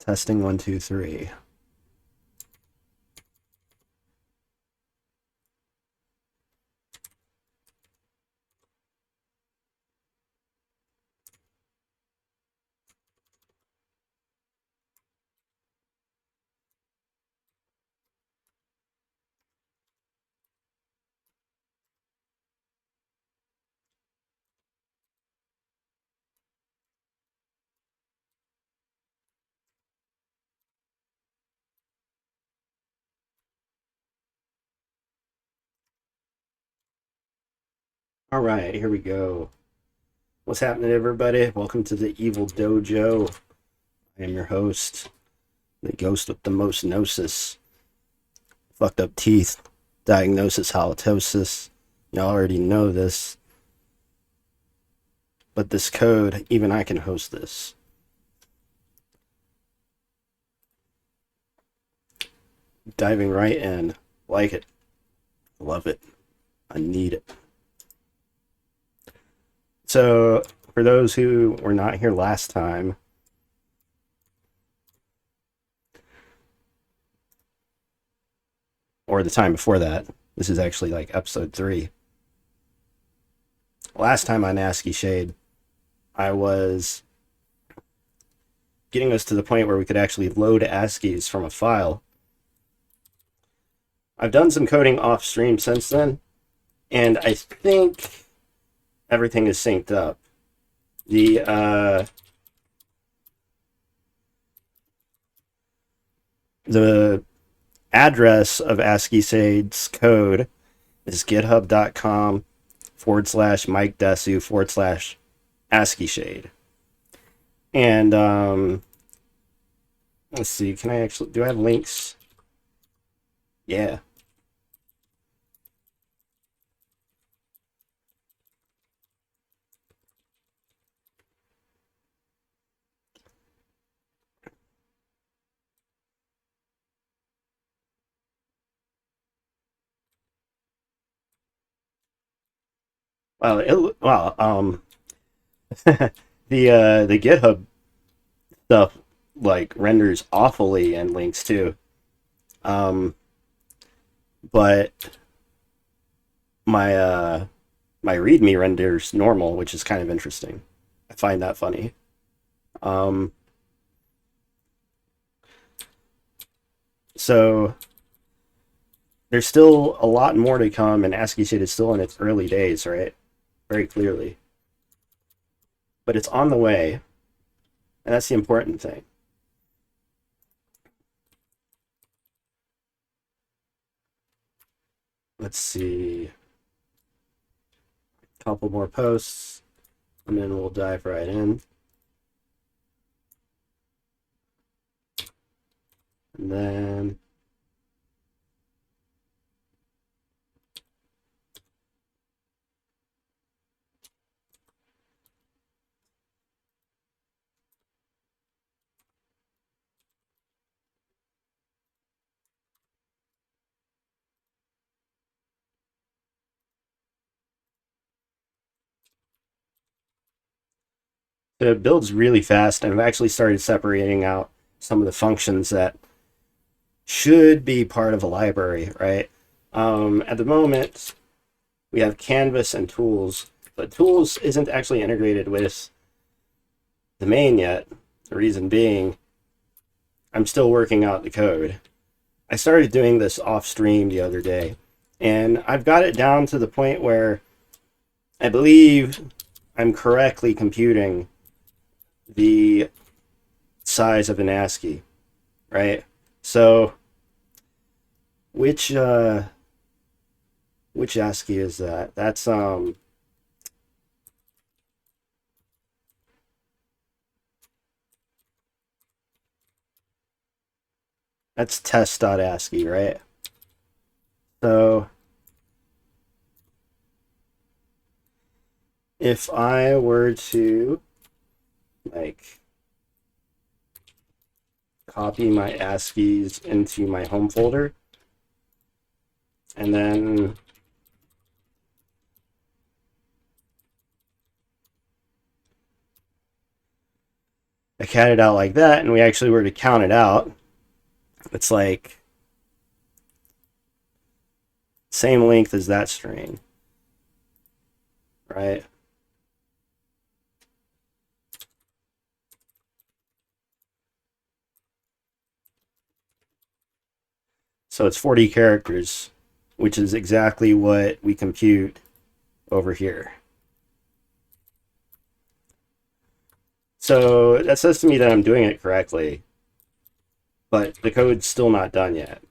Testing 1, 2, 3. All right, here we go. What's happening, everybody? Welcome to the Evil Dojo. I am your host, the ghost with the most gnosis. Fucked up teeth, diagnosis, halitosis. Y'all already know this. But this code, even I can host this. Diving right in. Like it. Love it. I need it. So, for those who were not here last time, or the time before that, this is actually like episode 3. Last time on ASCII Shade, I was getting us to the point where we could actually load ASCIIs from a file. I've done some coding off stream since then, and I think everything is synced up. The address of ASCII Shade's code is github.com/MikeDesu/ASCII Shade. And let's see, can I actually, do I have links? Yeah. The GitHub stuff like renders awfully and links too. But my README renders normal, which is kind of interesting. I find that funny. So there's still a lot more to come, and ASCII Shade is still in its early days, right? Very clearly. But it's on the way, and that's the important thing. Let's see. A couple more posts, and then we'll dive right in. And then it builds really fast, and I've actually started separating out some of the functions that should be part of a library, right? At the moment, we have Canvas and Tools, but Tools isn't actually integrated with the main yet. The reason being, I'm still working out the code. I started doing this off stream the other day, and I've got it down to the point where I believe I'm correctly computing the size of an ASCII, right? So which ASCII is that? That's test.ascii, right? So if I were to like copy my ASCIIs into my home folder, and then I cat it out like that, and we actually were to count it out, it's like same length as that string, right? So it's 40 characters, which is exactly what we compute over here. So that says to me that I'm doing it correctly, but the code's still not done yet.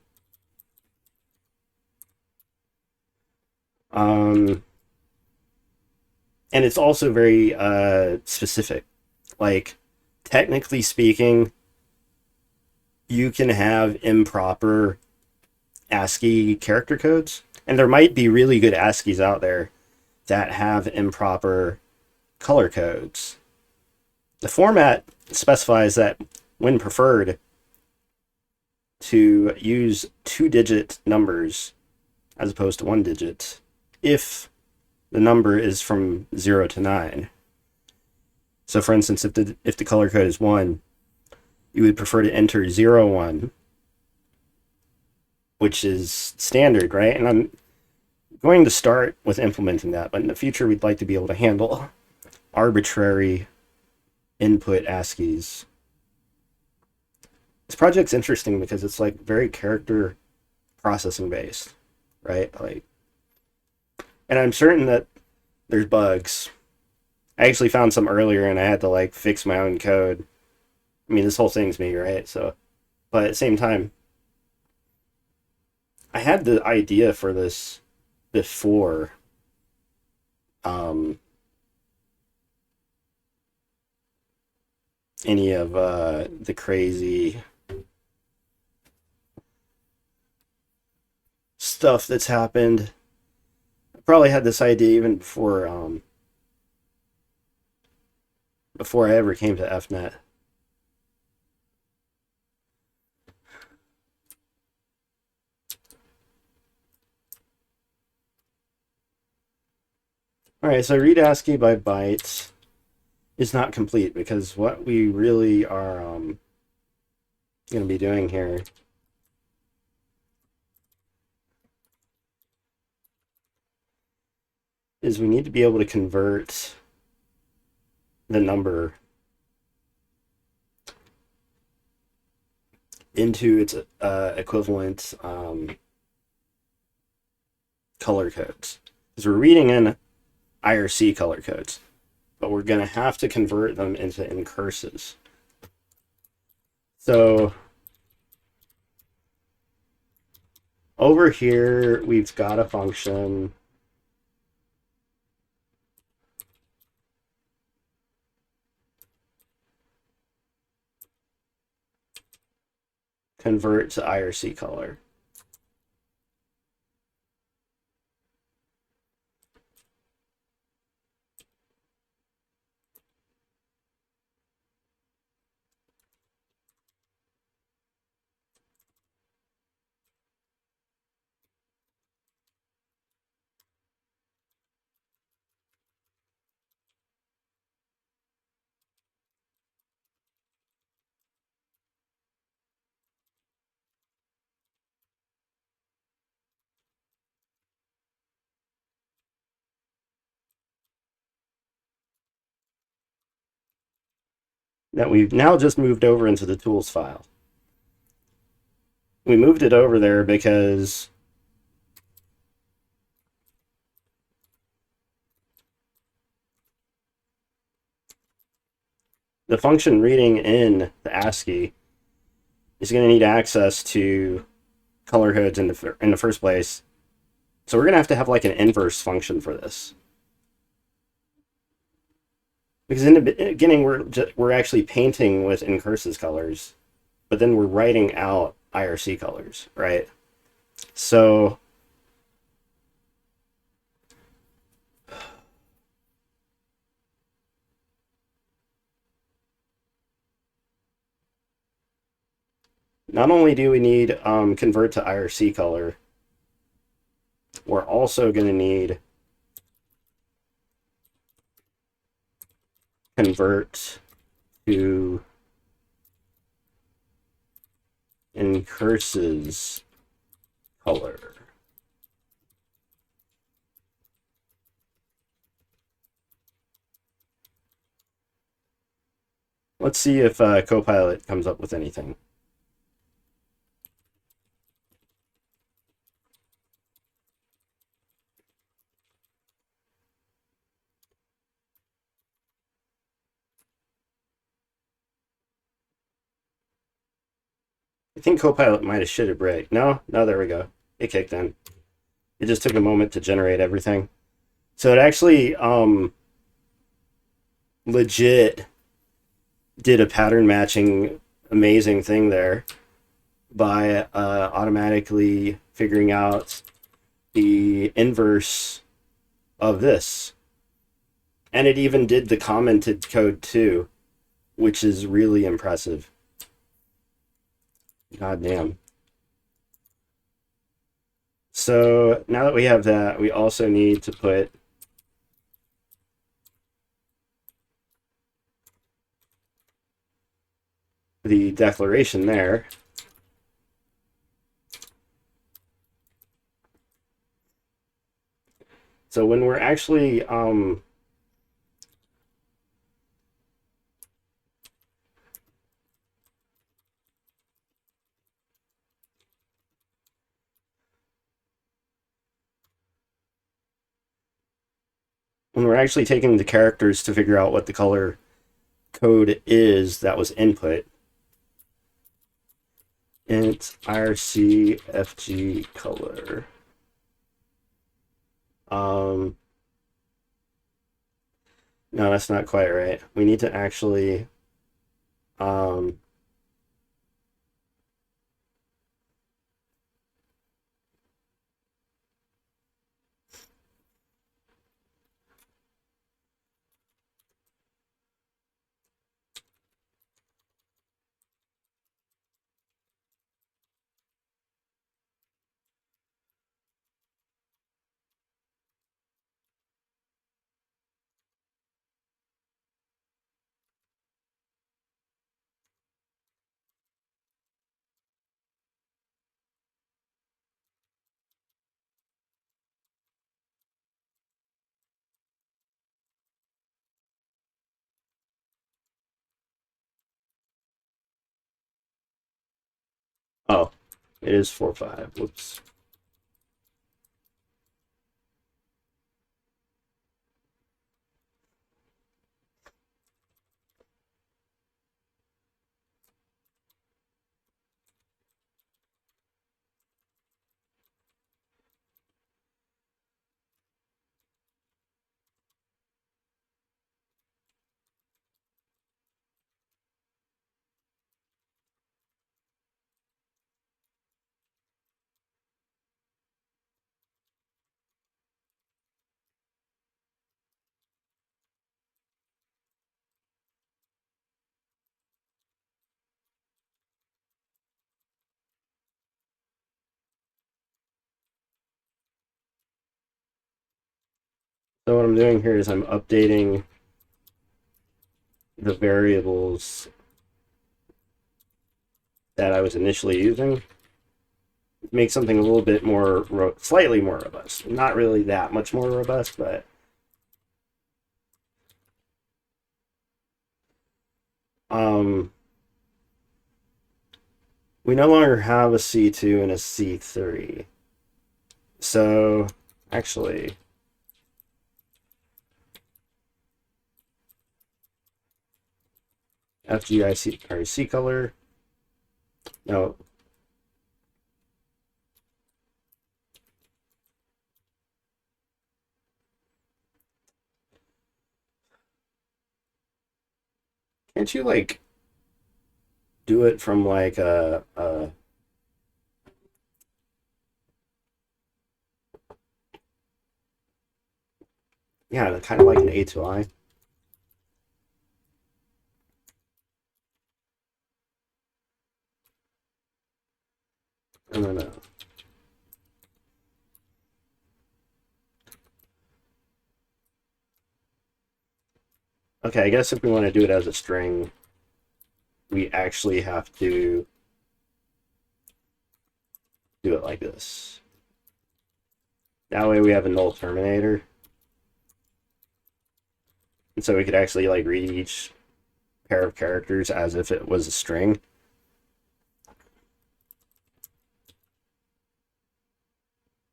And it's also very specific. Like, technically speaking, you can have improper ASCII character codes, and there might be really good ASCIIs out there that have improper color codes. The format specifies that when preferred to use 2-digit numbers as opposed to 1-digit if the number is from 0 to 9. So for instance, if the color code is 1, you would prefer to enter 0, 1, which is standard, right? And I'm going to start with implementing that, but in the future we'd like to be able to handle arbitrary input ASCIIs. This project's interesting because it's like very character processing based, right? Like, and I'm certain that there's bugs. I actually found some earlier and I had to like fix my own code. I mean, this whole thing's me, right? So, but at the same time, I had the idea for this before any of the crazy stuff that's happened. I probably had this idea even before I ever came to FNet. All right, so read ASCII by bytes is not complete because what we really are going to be doing here is we need to be able to convert the number into its equivalent color codes. Because we're reading in IRC color codes, but we're going to have to convert them into incurses. So over here, we've got a function convert to IRC color. That we've now just moved over into the tools file. We moved it over there because the function reading in the ASCII is going to need access to color codes in the first place. So we're going to have like an inverse function for this. Because in the beginning, we're actually painting with incurses colors, but then we're writing out IRC colors, right? So not only do we need convert to IRC color, we're also going to need convert to incurses color. Let's see if Copilot comes up with anything. I think Copilot might have shit a brick. No, there we go. It kicked in. It just took a moment to generate everything. So it actually legit did a pattern matching amazing thing there by automatically figuring out the inverse of this. And it even did the commented code too, which is really impressive. God damn. So now that we have that, we also need to put the declaration there. So when we're actually taking the characters to figure out what the color code is that was input, int ircfg color. No, that's not quite right. We need to actually oh, it is 4.5. Whoops. So what I'm doing here is I'm updating the variables that I was initially using. Make something a little bit more, slightly more robust. Not really that much more robust, but we no longer have a C2 and a C3. So actually, FGIC color. No. Can't you like do it from like a yeah, kind of like an A2I? I don't know. Okay, I guess if we want to do it as a string, we actually have to do it like this. That way we have a null terminator. And so we could actually like read each pair of characters as if it was a string.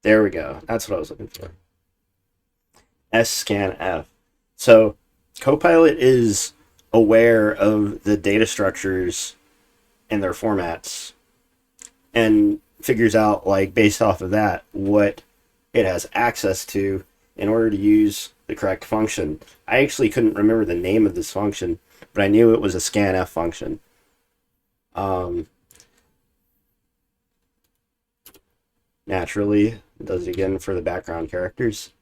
There we go. That's what I was looking for. scanf. So Copilot is aware of the data structures and their formats and figures out, like, based off of that, what it has access to in order to use the correct function. I actually couldn't remember the name of this function, but I knew it was a scanf function. Naturally, it does it again for the background characters.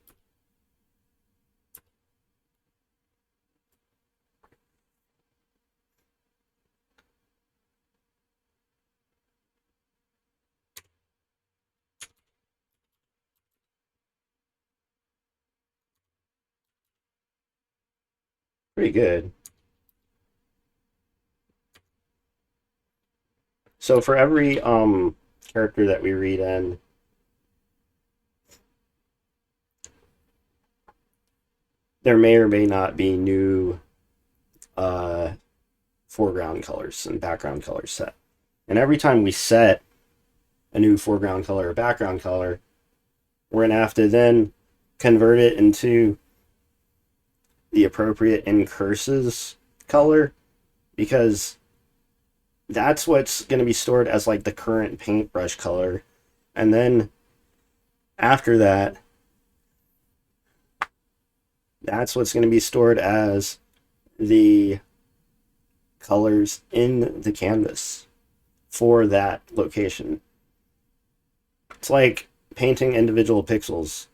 Pretty good. So for every character that we read in, there may or may not be new foreground colors and background colors set. And every time we set a new foreground color or background color, we're going to have to then convert it into the appropriate incurses color, because that's what's going to be stored as like the current paintbrush color. And then after that, that's what's going to be stored as the colors in the canvas for that location. It's like painting individual pixels,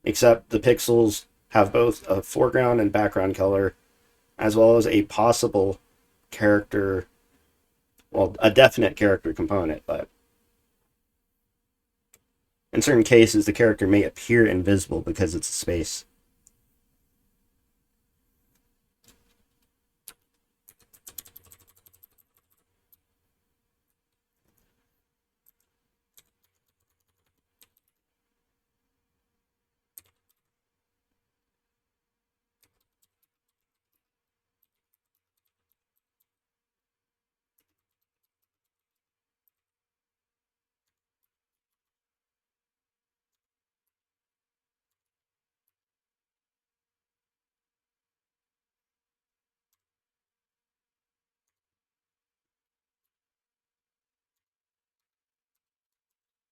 except the pixels have both a foreground and background color, as well as a possible character, well, a definite character component, but in certain cases, the character may appear invisible because it's a space.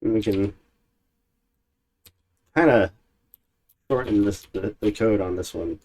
And we can kind of shorten the code on this one.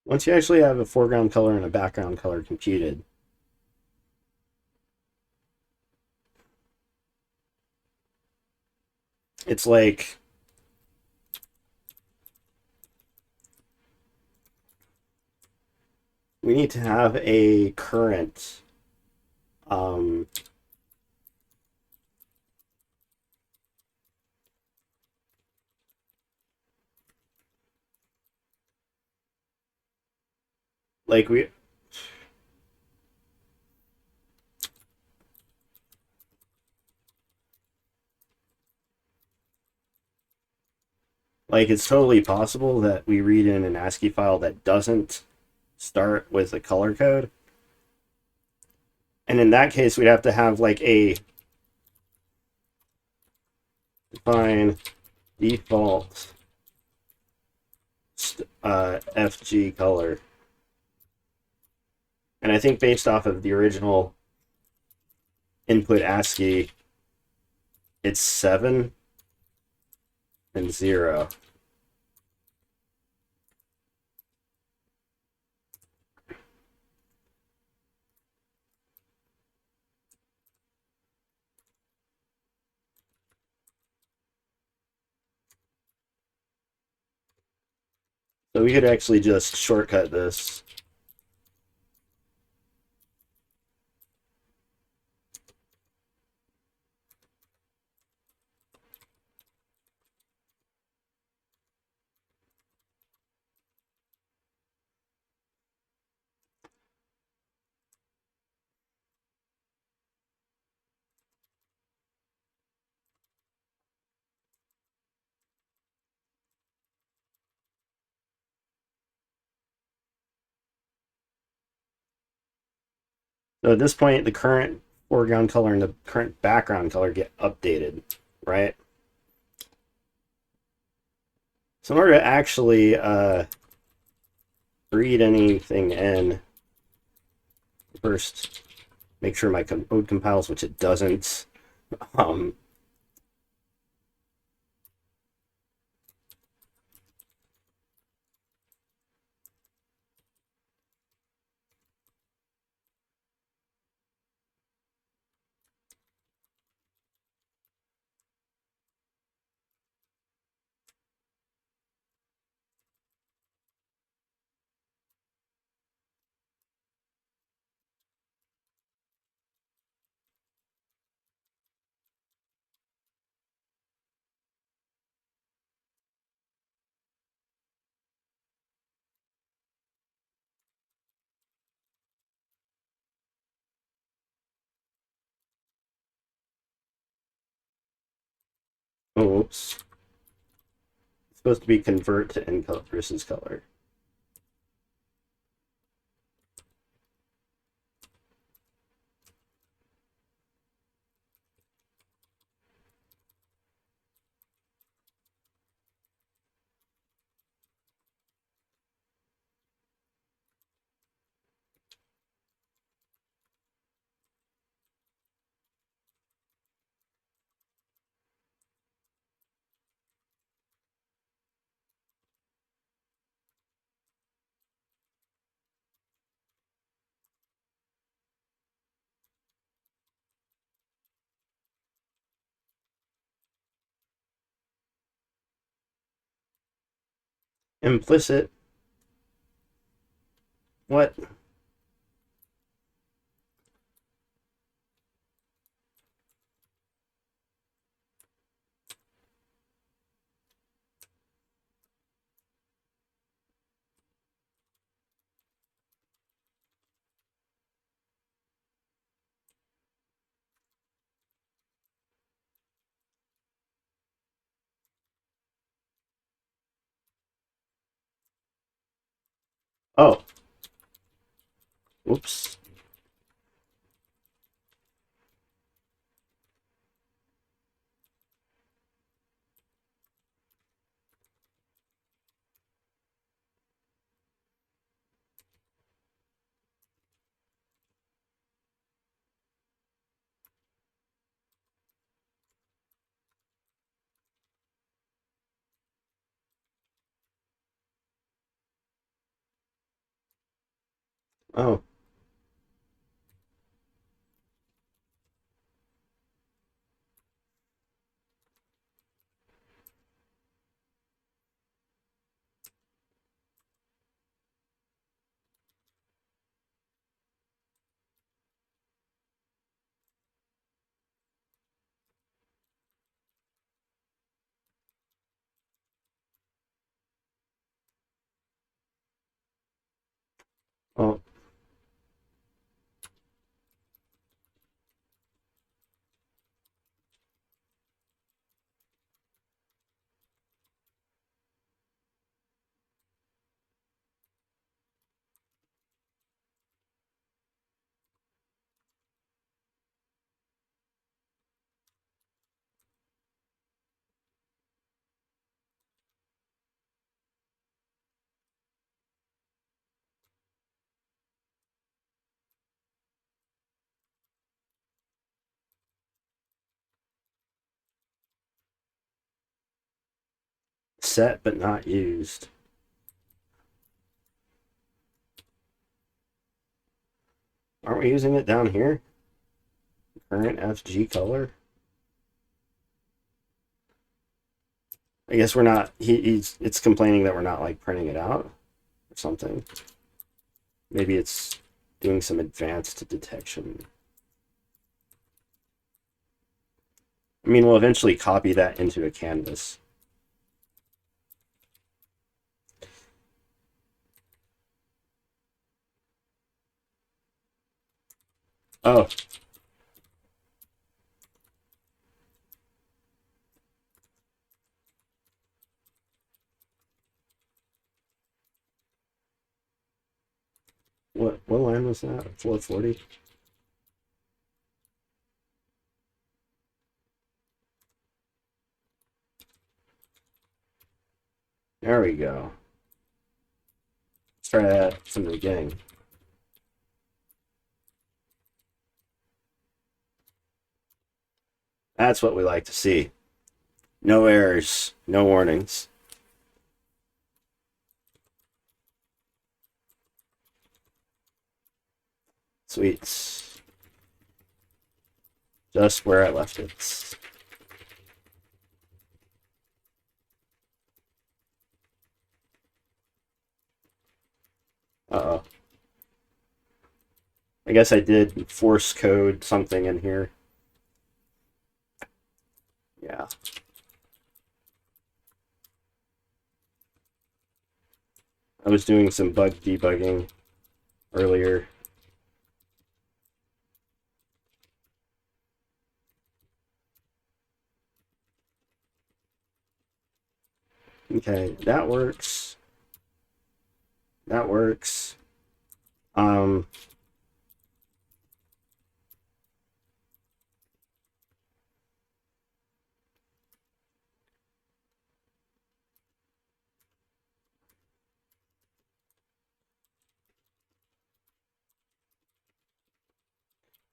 Once you actually have a foreground color and a background color computed, it's like we need to have a current like we like it's totally possible that we read in an ASCII file that doesn't start with a color code. And in that case, we'd have to have like a define default FG color. And I think based off of the original input ASCII, it's 7 and 0. So we could actually just shortcut this. So at this point, the current foreground color and the current background color get updated, right? So in order to actually read anything in, first make sure my code compiles, which it doesn't. Um, oops. It's supposed to be convert to in color versus color. Implicit. What? Oh, whoops. Oh, oh, set but not used. Aren't we using it down here? Current FG color? I guess we're not. It's complaining that we're not like printing it out or something. Maybe it's doing some advanced detection. I mean, we'll eventually copy that into a canvas. Oh. What line was that? 440? There we go. Let's try that from the beginning. That's what we like to see. No errors, no warnings. Sweet. Just where I left it. Uh-oh. I guess I did force code something in here. Yeah. I was doing some bug debugging earlier. Okay, that works. That works.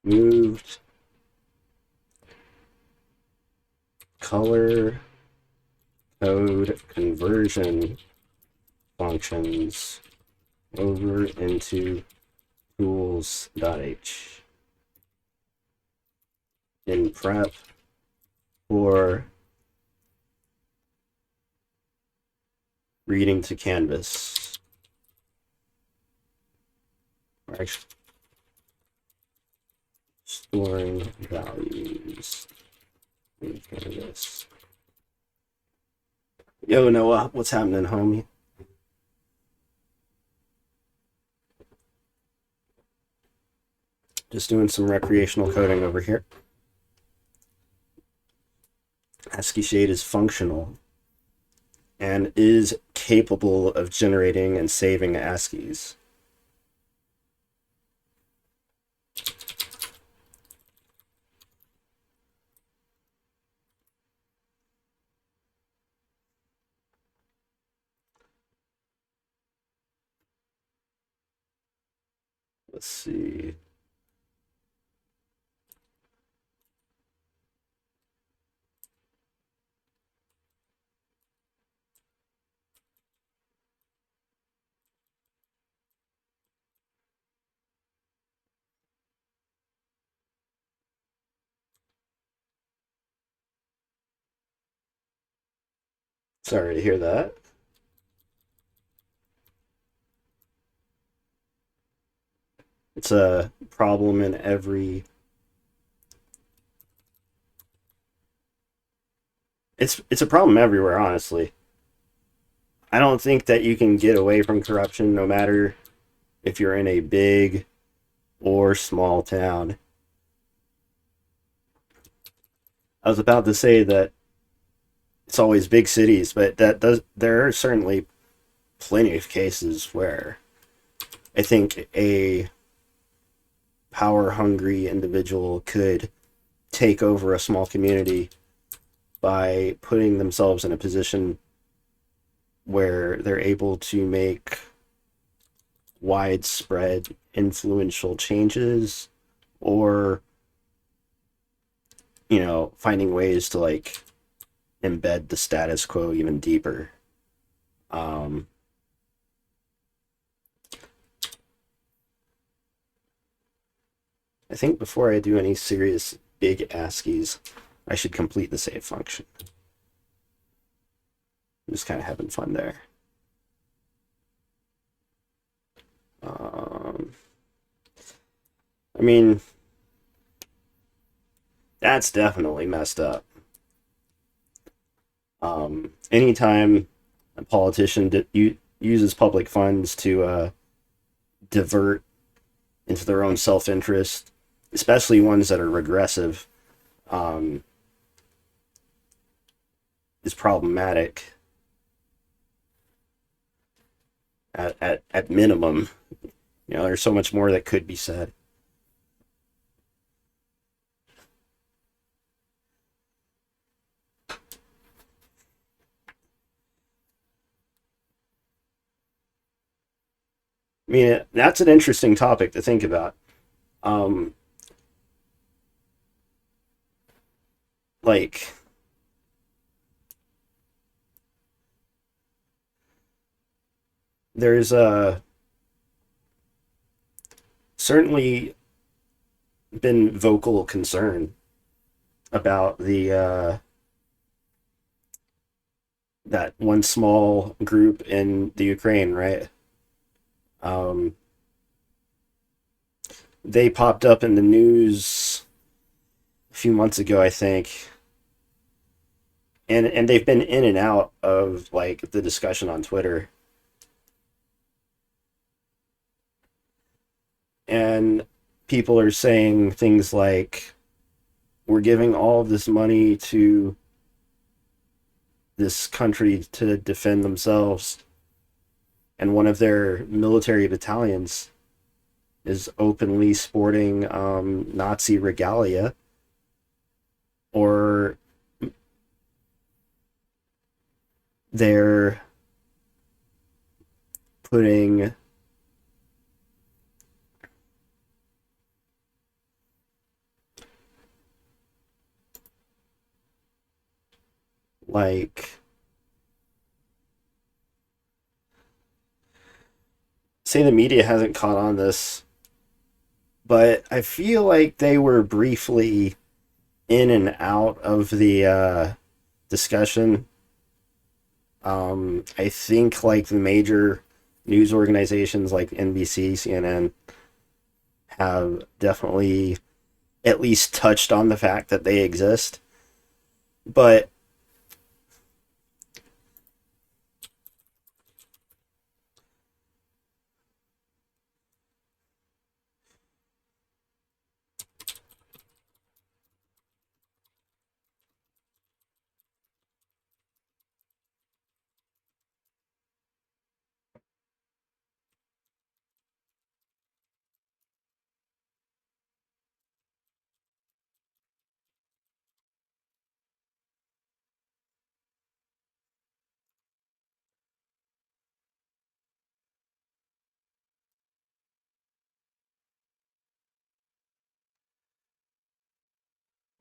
Moved color code conversion functions over into tools.h in prep for reading to canvas. Or actually, storing values in canvas. Yo, Noah, what's happening, homie? Just doing some recreational coding over here. ASCII shade is functional and is capable of generating and saving ASCIIs. Let's see. Sorry to hear that. It's a problem in every. It's a problem everywhere, honestly. I don't think that you can get away from corruption no matter if you're in a big or small town. I was about to say that it's always big cities, but there are certainly plenty of cases where I think a power hungry individual could take over a small community by putting themselves in a position where they're able to make widespread influential changes, or finding ways to like embed the status quo even deeper. I think before I do any serious big ASCIIs, I should complete the save function. just kind of having fun there. Um, I mean, that's definitely messed up. Anytime a politician uses public funds to divert into their own self interest, especially ones that are regressive, um, is problematic at minimum. You know, there's so much more that could be said. I mean, that's an interesting topic to think about. Um, like, there's certainly been vocal concern about the that one small group in the Ukraine, right? Um, they popped up in the news a few months ago, I think, and they've been in and out of like the discussion on Twitter. And people are saying things like, "We're giving all of this money to this country to defend themselves," and one of their military battalions is openly sporting Nazi regalia, or they're putting like, say the media hasn't caught on this, but I feel like they were briefly in and out of the discussion. I think like the major news organizations like NBC, CNN have definitely at least touched on the fact that they exist. But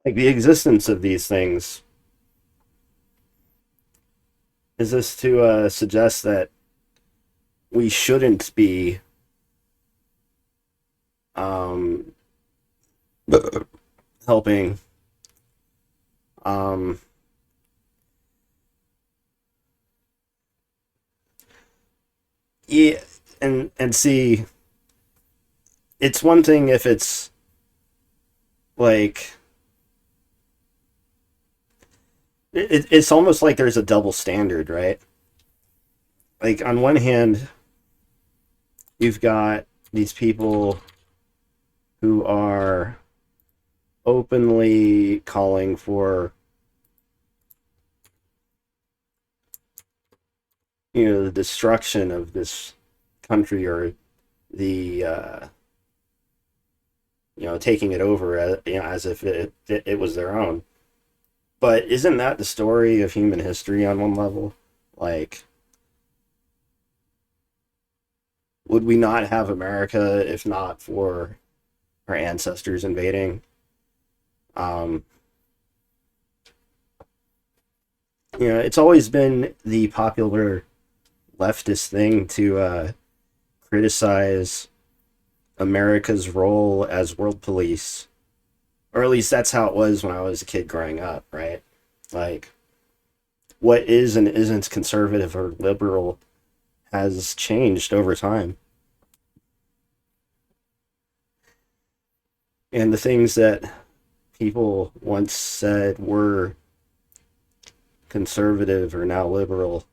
like the existence of these things, is this to suggest that we shouldn't be um, helping um, yeah, and see, it's one thing if it's like it's almost like there's a double standard, right? Like on one hand, you've got these people who are openly calling for, you know, the destruction of this country, or the you know, taking it over as, you know, as if it was their own. But isn't that the story of human history on one level? Like, would we not have America if not for our ancestors invading? Um, you know, it's always been the popular leftist thing to criticize America's role as world police, or at least that's how it was when I was a kid growing up, right? Like, what is and isn't conservative or liberal has changed over time. And the things that people once said were conservative are now liberal,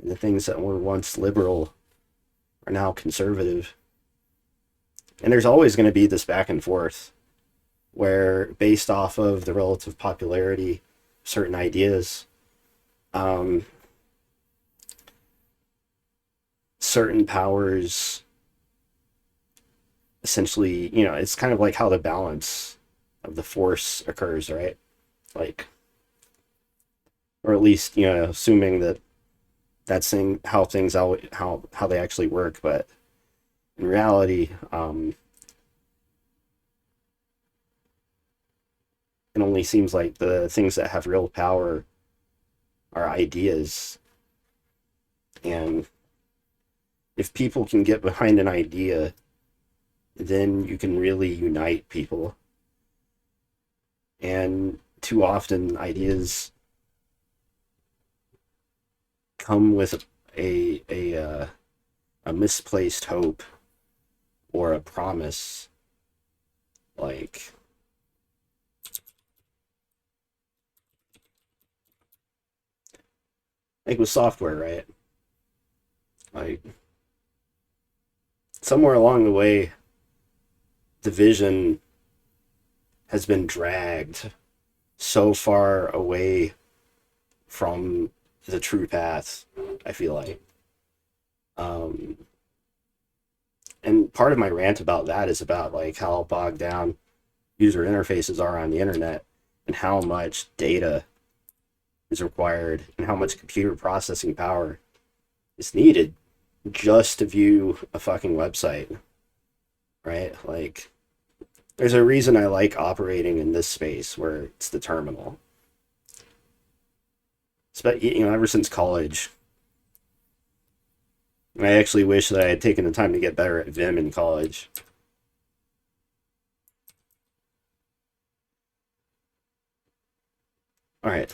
and the things that were once liberal are now conservative. And there's always going to be this back and forth where, based off of the relative popularity of certain ideas, um, certain powers essentially, it's kind of like how the balance of the force occurs, right? Like, or at least, assuming that that's how things how they actually work, but in reality, it only seems like the things that have real power are ideas. And if people can get behind an idea, then you can really unite people. And too often, ideas come with a misplaced hope or a promise, like with software, right? Like, somewhere along the way, the vision has been dragged so far away from the true path, I feel like. Um, and part of my rant about that is about like how bogged down user interfaces are on the internet and how much data is required and how much computer processing power is needed just to view a fucking website, right? Like, there's a reason I like operating in this space where it's the terminal. But ever since college, I actually wish that I had taken the time to get better at Vim in college. All right.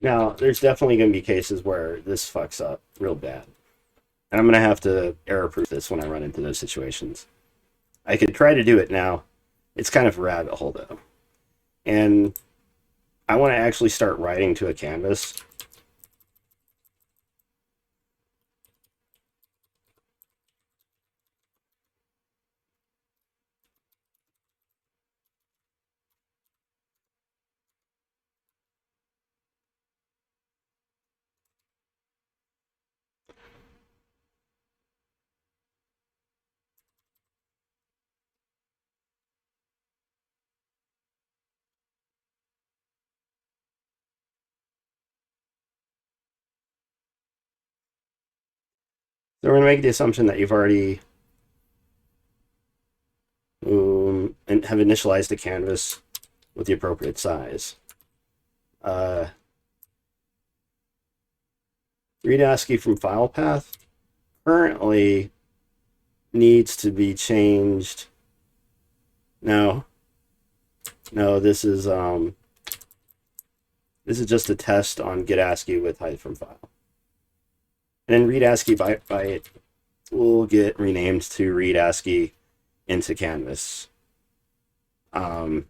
Now, there's definitely going to be cases where this fucks up real bad. And I'm going to have to error proof this when I run into those situations. I could try to do it now. It's kind of a rabbit hole, though. And I want to actually start writing to a canvas. So we're going to make the assumption that you've already and have initialized a canvas with the appropriate size. Uh, read ASCII from file path currently needs to be changed. No, this is just a test on get ASCII with height from file. And then read ASCII byte will get renamed to read ASCII into canvas. Um,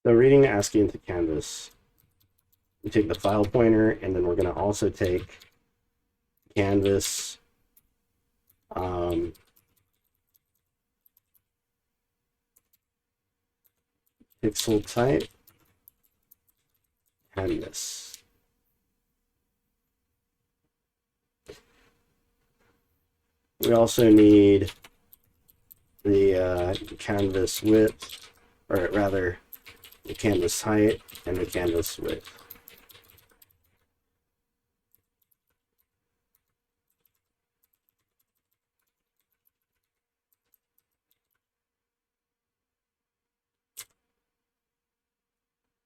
so reading ASCII into canvas. we take the file pointer, and then we're going to also take canvas pixel type canvas. We also need the canvas width, or rather the canvas height and the canvas width.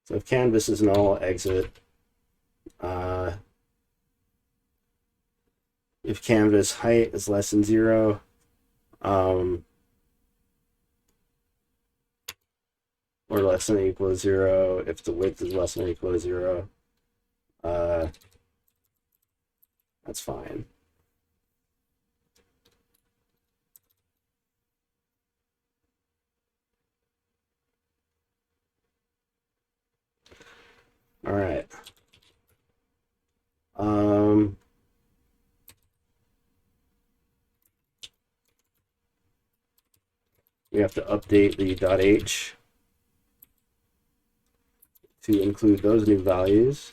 So if canvas is null, exit. If canvas height is less than 0, or less than or equal to 0, if the width is less than or equal to 0, that's fine. All right. We have to update the .h to include those new values.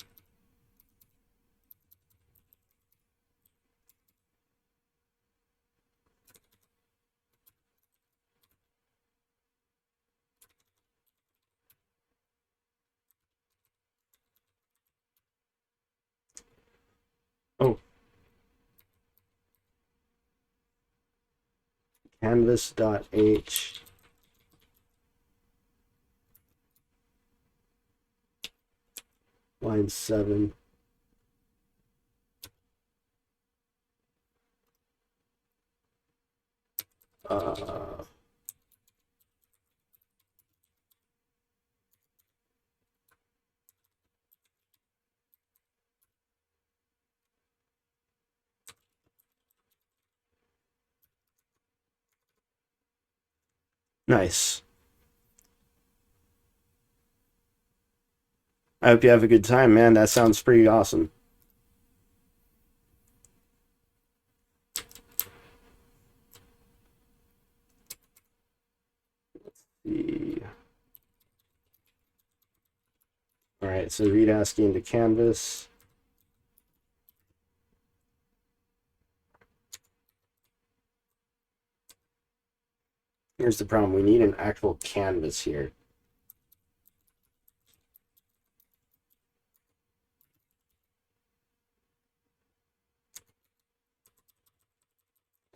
Oh, canvas.h line 7. Nice. I hope you have a good time, man. That sounds pretty awesome. Let's see. All right, so read ASCII into canvas. Here's the problem. We need an actual canvas here.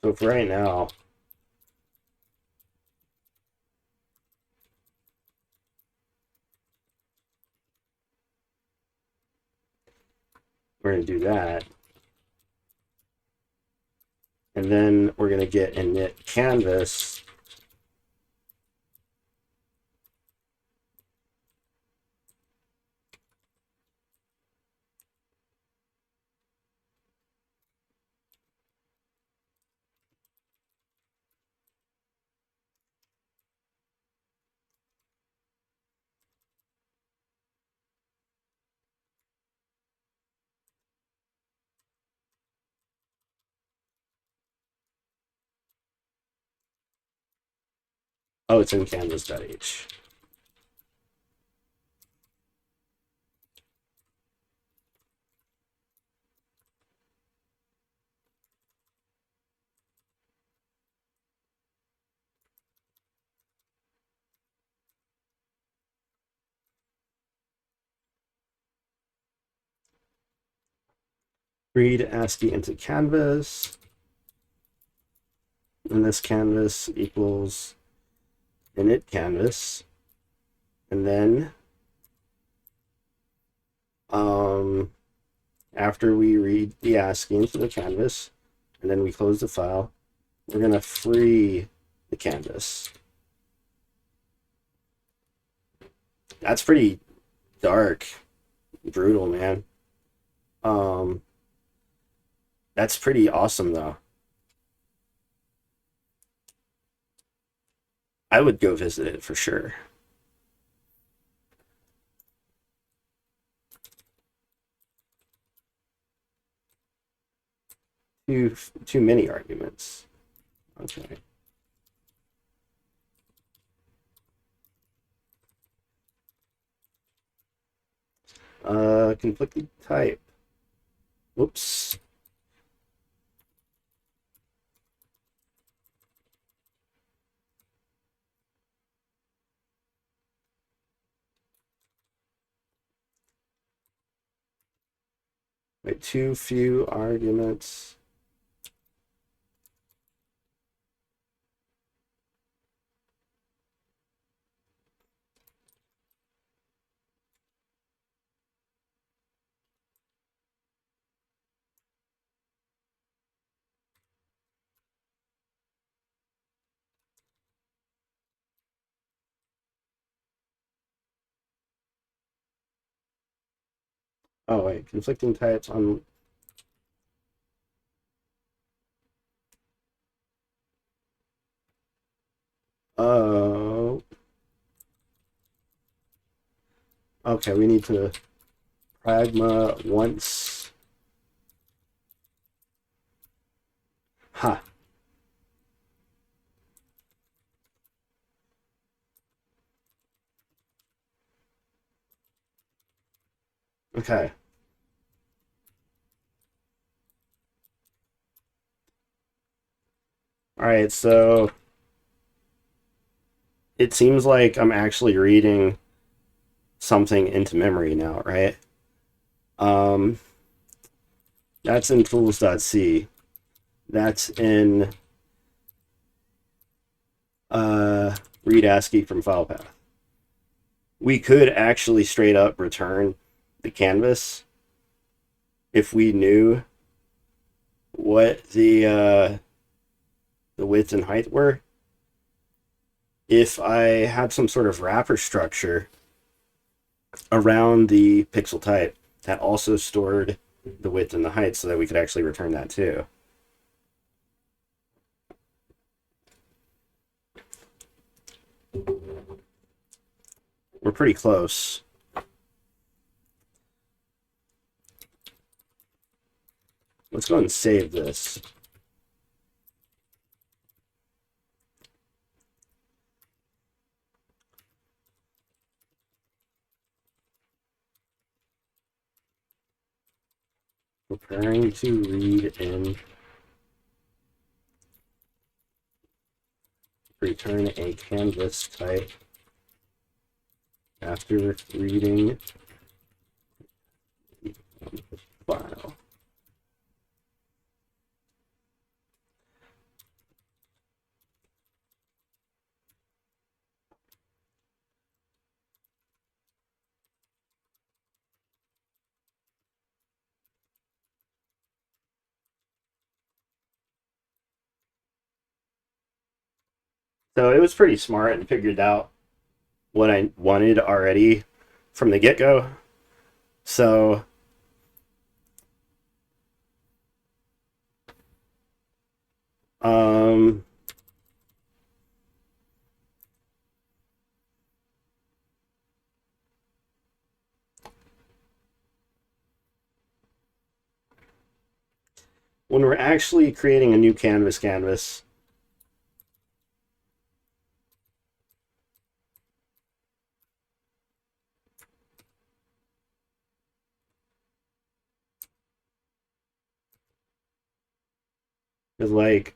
So for right now, we're going to do that. And then we're going to get init canvas. Oh, it's in canvas.h. Read ASCII into canvas. And this canvas equals init canvas. And then after we read the ASCII into the canvas, and then we close the file, we're going to free the canvas. That's pretty dark, brutal, man. That's pretty awesome, though. I would go visit it for sure. too many arguments. Okay. Conflicting type. Whoops. Wait, too few arguments. Oh wait, conflicting types on. Oh. Okay, we need to pragma once. Ha. Okay. All right, so it seems like I'm actually reading something into memory now, right? Um, that's in tools.c. That's in read ASCII from file path. We could actually straight up return the canvas if we knew what the width and height were. If I had some sort of wrapper structure around the pixel type that also stored the width and the height so that we could actually return that too. We're pretty close. Let's go ahead and save this. Preparing to read in. Return a canvas type after reading the file. So it was pretty smart and figured out what I wanted already from the get-go. So um when we're actually creating a new canvas, is like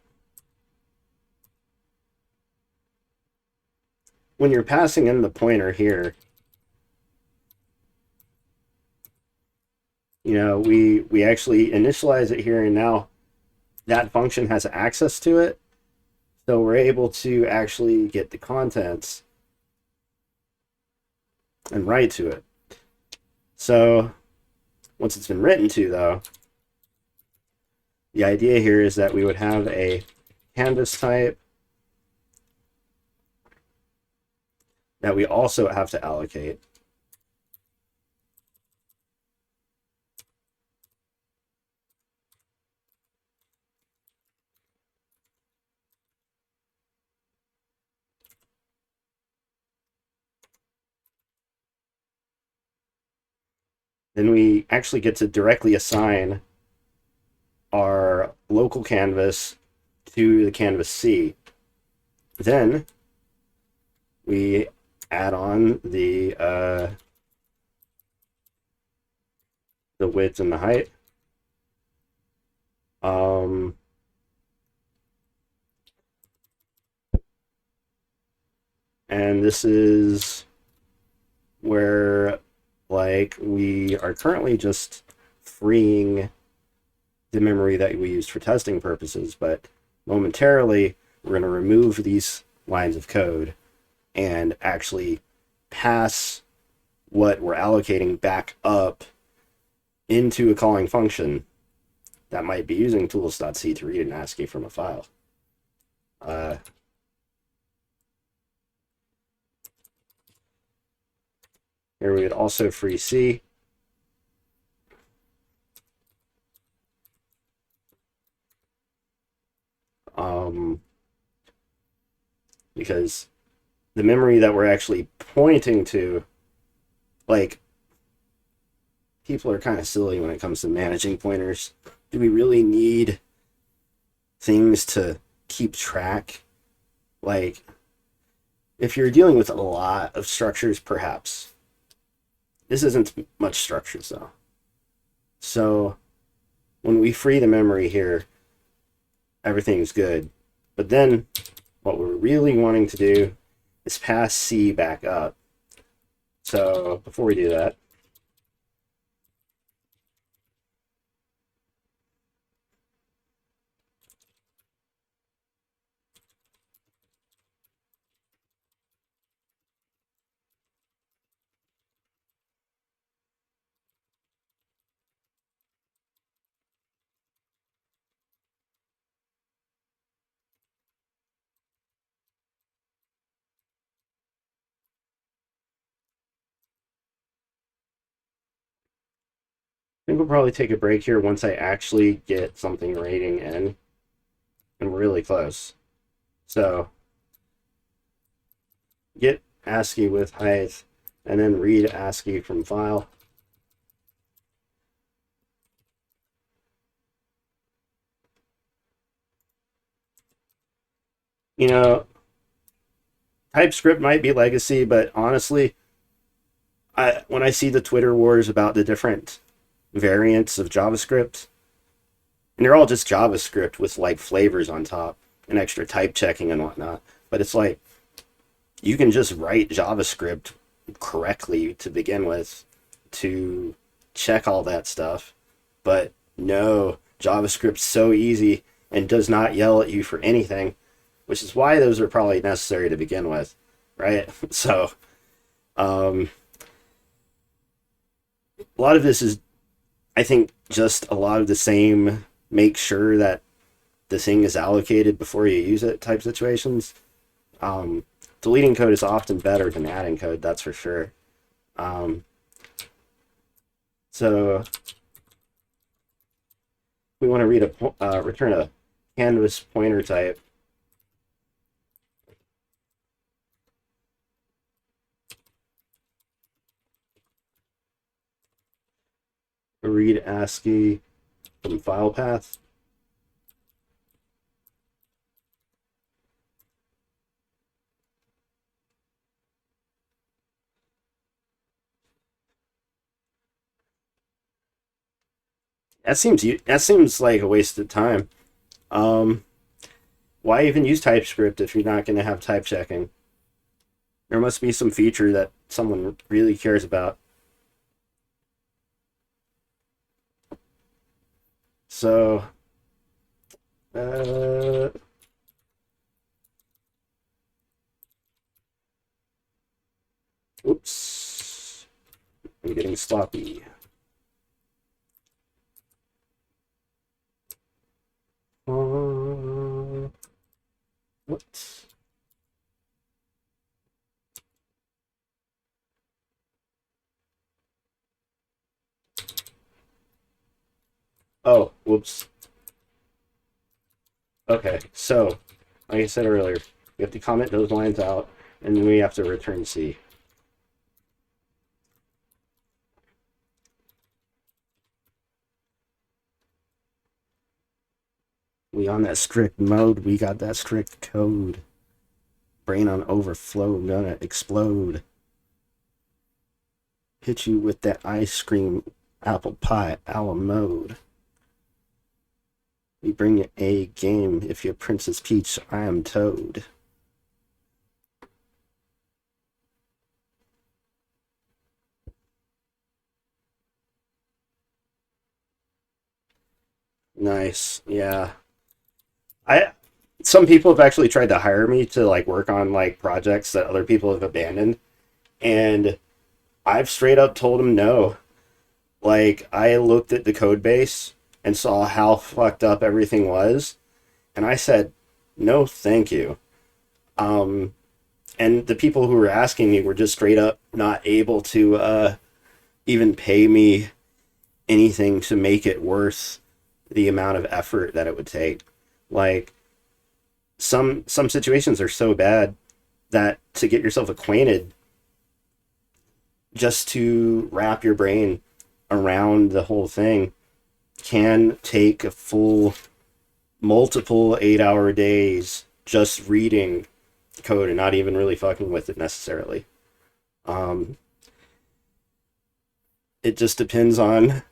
when you're passing in the pointer here, we actually initialize it here, and now that function has access to it. So we're able to actually get the contents and write to it. So once it's been written to, though, the idea here is that we would have a canvas type that we also have to allocate. Then we actually get to directly assign our local canvas to the canvas C. Then we add on the width and the height. And this is where, like, we are currently just freeing the memory that we used for testing purposes, but momentarily we're going to remove these lines of code and actually pass what we're allocating back up into a calling function that might be using tools.c to read an ASCII from a file. Here we would also free C. Because the memory that we're actually pointing to, like, people are kind of silly when it comes to managing pointers. Do we really need things to keep track? Like, if you're dealing with a lot of structures, perhaps. This isn't much structures, though. So when we free the memory here, everything's good. But then what we're really wanting to do is pass C back up. So before we do that, I think we'll probably take a break here once I actually get something rating in. And we're really close. So get ASCII with height, and then read ASCII from file. You know, TypeScript might be legacy, but honestly, when I see the Twitter wars about the different variants of JavaScript, and they're all just JavaScript with like flavors on top and extra type checking and whatnot, but it's like you can just write JavaScript correctly to begin with to check all that stuff. But no, JavaScript's so easy and does not yell at you for anything, which is why those are probably necessary to begin with, right? So a lot of this is, I think, just a lot of the same make sure that the thing is allocated before you use it type situations. Deleting code is often better than adding code, that's for sure. So we want to return a canvas pointer type. Read ASCII from file path. That seems like a waste of time. Why even use TypeScript if you're not going to have type checking? There must be some feature that someone really cares about. So, oops, I'm getting sloppy. What? Oh, whoops. Okay, so, like I said earlier, we have to comment those lines out, and then we have to return C. We on that strict mode. We got that strict code. Brain on overflow. Gonna explode. Hit you with that ice cream apple pie a la mode. We bring you a game. If you're Princess Peach, I am Toad. Nice. Yeah. I Some people have actually tried to hire me to like work on like projects that other people have abandoned, and I've straight up told them no. Like I looked at the code base and saw how fucked up everything was, and I said, "No, thank you." Um and the people who were asking me were just straight up not able to even pay me anything to make it worth the amount of effort that it would take. Like some situations are so bad that to get yourself acquainted, just to wrap your brain around the whole thing, can take a full multiple 8-hour days just reading code and not even really fucking with it necessarily. Um, it just depends on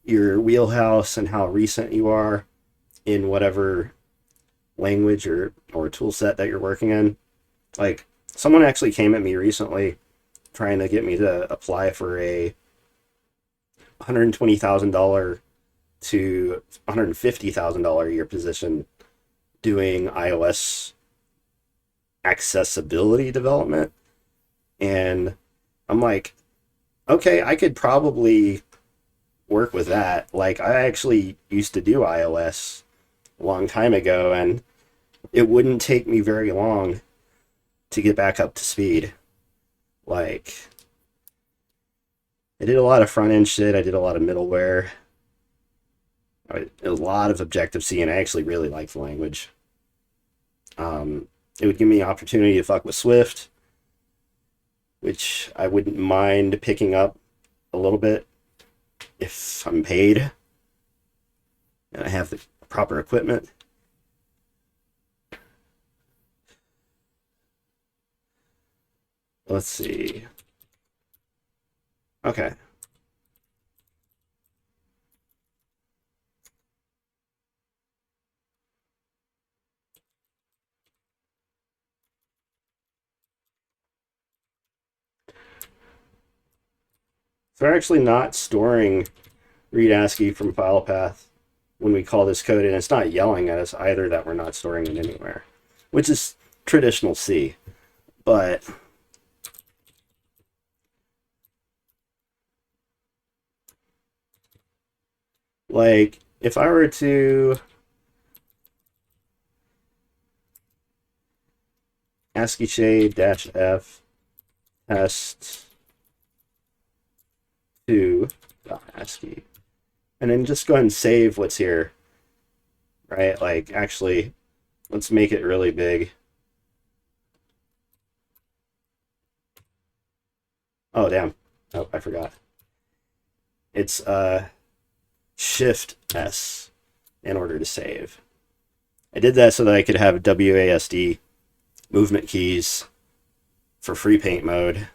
your wheelhouse and how recent you are in whatever language or tool set that you're working in. Like, someone actually came at me recently trying to get me to apply for a $120,000 to $150,000 a year position doing iOS accessibility development. And I'm like, okay, I could probably work with that. Like, I actually used to do iOS a long time ago, and it wouldn't take me very long to get back up to speed. Like, I did a lot of front end shit, I did a lot of middleware, a lot of Objective-C, and I actually really like the language. It would give me an opportunity to fuck with Swift, which I wouldn't mind picking up a little bit if I'm paid and I have the proper equipment. Let's see. Okay. So we're actually not storing read ASCII from file path when we call this code, and it's not yelling at us either that we're not storing it anywhere, which is traditional C. But like, if I were to ASCII shade -f test 2 ASCII, and then just go ahead and save what's here, right? Like, actually, let's make it really big. Oh, damn. Oh, I forgot. It's Shift S in order to save. I did that so that I could have WASD movement keys for free paint mode.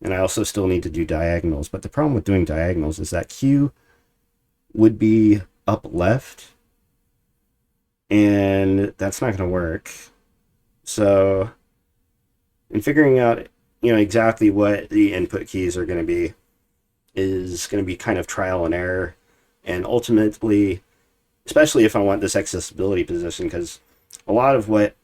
And I also still need to do diagonals, but the problem with doing diagonals is that Q would be up left, and that's not going to work. So, in figuring out, exactly what the input keys are going to be is going to be kind of trial and error, and ultimately, especially if I want this accessibility position, because a lot of what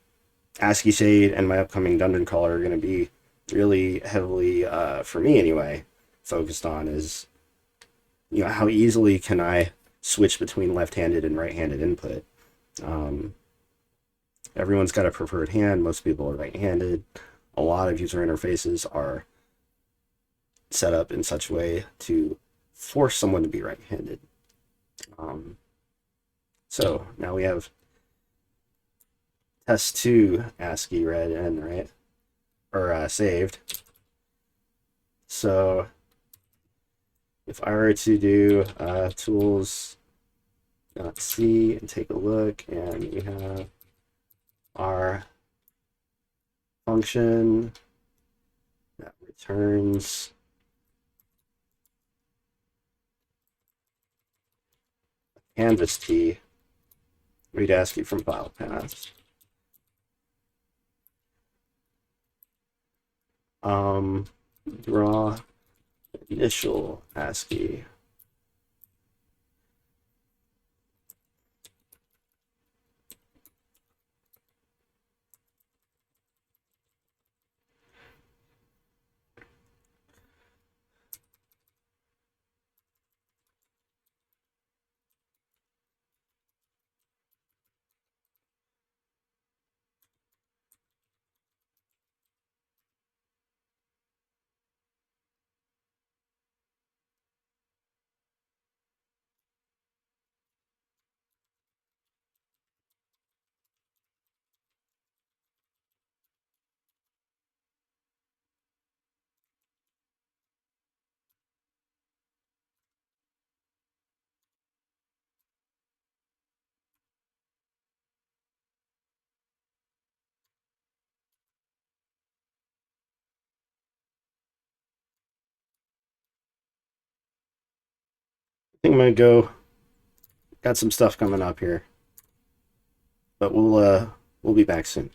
ASCII Shade and my upcoming Dungeon Crawler are going to be really heavily, for me anyway, focused on is, how easily can I switch between left-handed and right-handed input. Everyone's got a preferred hand. Most people are right-handed. A lot of user interfaces are set up in such a way to force someone to be right-handed. So now we have test 2 ASCII read in, right? Or saved. So if I were to do tools .c and take a look, and we have our function that returns canvas t, read ASCII from file paths. Draw initial ASCII. I think I'm gonna go. Got some stuff coming up here, but we'll be back soon.